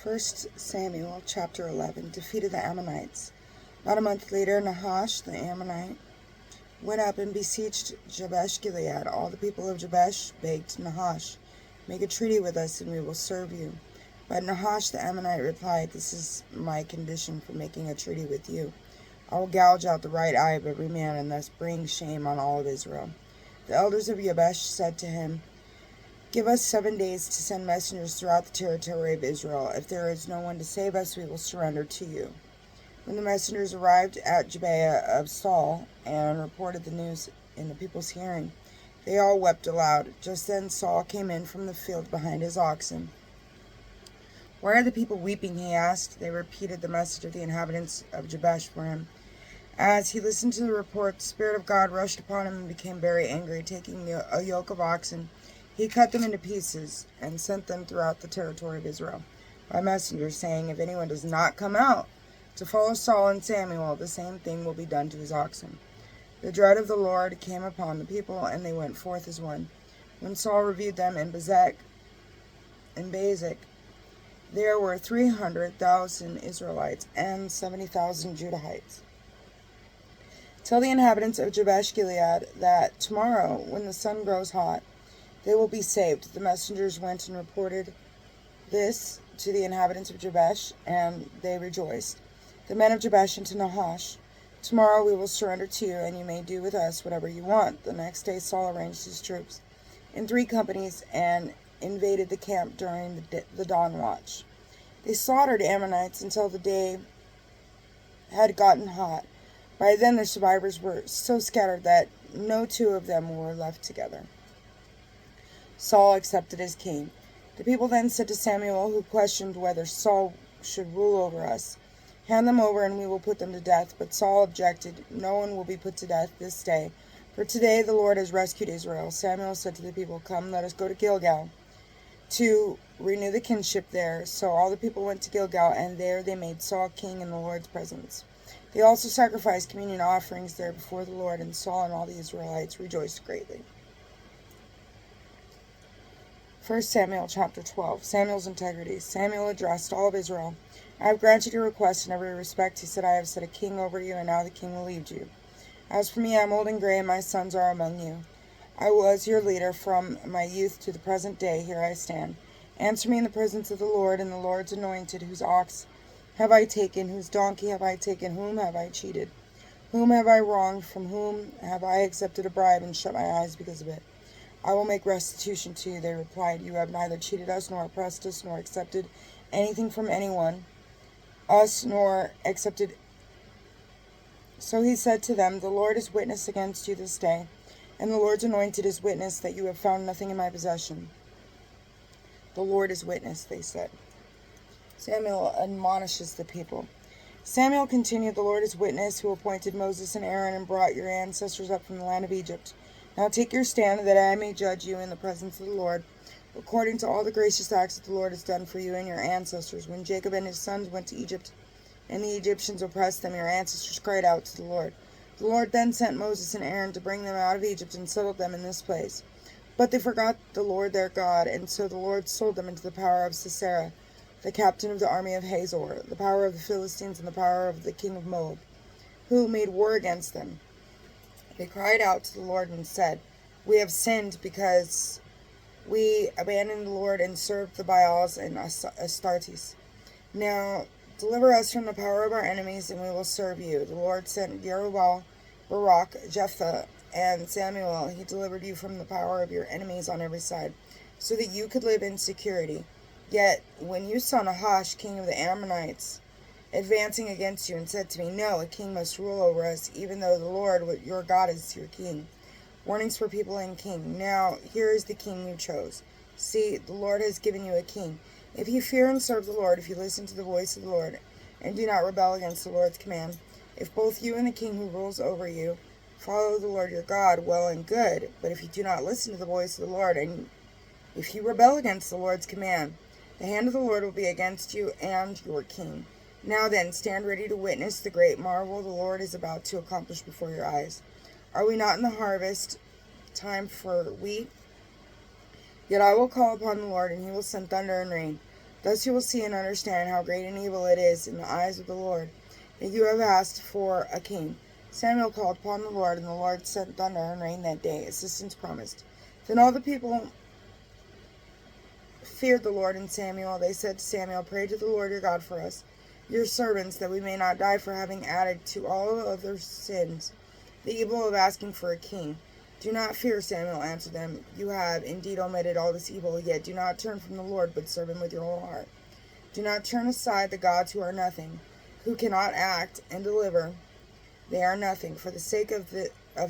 First Samuel chapter 11, defeat of the Ammonites. About a month later, Nahash the Ammonite went up and besieged Jabesh-Gilead. All the people of Jabesh begged Nahash, "Make a treaty with us, and we will serve you." But Nahash the Ammonite replied, "This is my condition for making a treaty with you. I will gouge out the right eye of every man, and thus bring shame on all of Israel." The elders of Jabesh said to him, "Give us 7 days to send messengers throughout the territory of Israel. If there is no one to save us, we will surrender to you." When the messengers arrived at Gibeah of Saul and reported the news in the people's hearing, they all wept aloud. Just then Saul came in from the field behind his oxen. "Why are the people weeping?" he asked. They repeated the message of the inhabitants of Jabesh for him. As he listened to the report, the Spirit of God rushed upon him and became very angry. Taking a yoke of oxen, he cut them into pieces and sent them throughout the territory of Israel by messengers, saying, "If anyone does not come out to follow Saul and Samuel, the same thing will be done to his oxen." The dread of the Lord came upon the people, and they went forth as one. When Saul reviewed them in Bazek, there were 300,000 Israelites and 70,000 Judahites. "Tell the inhabitants of Jabesh-Gilead that tomorrow, when the sun grows hot, they will be saved." The messengers went and reported this to the inhabitants of Jabesh, and they rejoiced. The men of Jabesh and to Nahash, "Tomorrow we will surrender to you, and you may do with us whatever you want." The next day Saul arranged his troops in 3 companies and invaded the camp during the dawn watch. They slaughtered Ammonites until the day had gotten hot. By then their survivors were so scattered that no 2 of them were left together. Saul accepted as king. The people then said to Samuel, who questioned whether Saul should rule over us, "Hand them over and we will put them to death." But Saul objected, "No one will be put to death this day, for today the Lord has rescued Israel." Samuel said to the people, "Come, let us go to Gilgal to renew the kinship there." So all the people went to Gilgal, and there they made Saul king in the Lord's presence. They also sacrificed communion offerings there before the Lord, and Saul and all the Israelites rejoiced greatly. 1 Samuel chapter 12. Samuel's integrity. Samuel addressed all of Israel. "I have granted your request in every respect," he said. "I have set a king over you, and now the king will lead you. As for me, I am old and gray, and my sons are among you. I was your leader from my youth to the present day. Here I stand. Answer me in the presence of the Lord and the Lord's anointed. Whose ox have I taken? Whose donkey have I taken? Whom have I cheated? Whom have I wronged? From whom have I accepted a bribe and shut my eyes because of it?" "I will make restitution to you," they replied. "You have neither cheated us, nor oppressed us, nor accepted anything from anyone, nor accepted." So he said to them, "The Lord is witness against you this day, and the Lord's anointed is witness that you have found nothing in my possession." "The Lord is witness," they said. Samuel admonishes the people. Samuel continued, "The Lord is witness, who appointed Moses and Aaron and brought your ancestors up from the land of Egypt. Now take your stand, that I may judge you in the presence of the Lord, according to all the gracious acts that the Lord has done for you and your ancestors. When Jacob and his sons went to Egypt, and the Egyptians oppressed them, your ancestors cried out to the Lord. The Lord then sent Moses and Aaron to bring them out of Egypt and settled them in this place. But they forgot the Lord their God, and so the Lord sold them into the power of Sisera, the captain of the army of Hazor, the power of the Philistines, and the power of the king of Moab, who made war against them. They cried out to the Lord and said, 'We have sinned because we abandoned the Lord and served the Baals and Astartes. Now deliver us from the power of our enemies, and we will serve you.' The Lord sent Jerubbaal, Barak, Jephthah, and Samuel. He delivered you from the power of your enemies on every side, so that you could live in security. Yet when you saw Nahash, king of the Ammonites, advancing against you, and said to me, 'No, a king must rule over us, even though the Lord your God is your king.' Warnings for people and king. Now here is the king you chose. See, the Lord has given you a king. If you fear and serve the Lord, if you listen to the voice of the Lord, and do not rebel against the Lord's command, if both you and the king who rules over you follow the Lord your God, well and good. But if you do not listen to the voice of the Lord, and if you rebel against the Lord's command, the hand of the Lord will be against you and your king. Now then, stand ready to witness the great marvel the Lord is about to accomplish before your eyes. Are we not in the harvest time for wheat? Yet I will call upon the Lord, and he will send thunder and rain, Thus you will see and understand how great and evil it is in the eyes of the Lord that you have asked for a king. Samuel called upon the Lord, and the Lord sent thunder and rain that day, assistance promised. Then all the people feared the Lord and Samuel. They said to Samuel, "Pray to the Lord your God for us, your servants, that we may not die for having added to all other sins the evil of asking for a king." "Do not fear," Samuel answered them. "You have indeed omitted all this evil, yet do not turn from the Lord, but serve him with your whole heart. Do not turn aside the gods who are nothing, who cannot act and deliver. They are nothing. For the sake of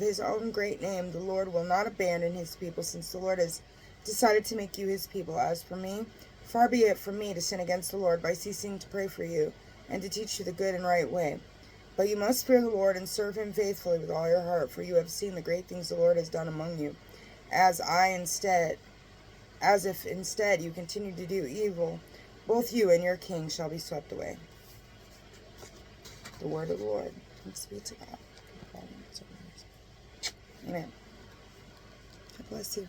his own great name, the Lord will not abandon his people, since the Lord has decided to make you his people. As for me, far be it from me to sin against the Lord by ceasing to pray for you and to teach you the good and right way. But you must fear the Lord and serve him faithfully with all your heart, for you have seen the great things the Lord has done among you, as if instead you continue to do evil, both you and your king shall be swept away." The word of the Lord. Thanks be to God. Amen. God bless you.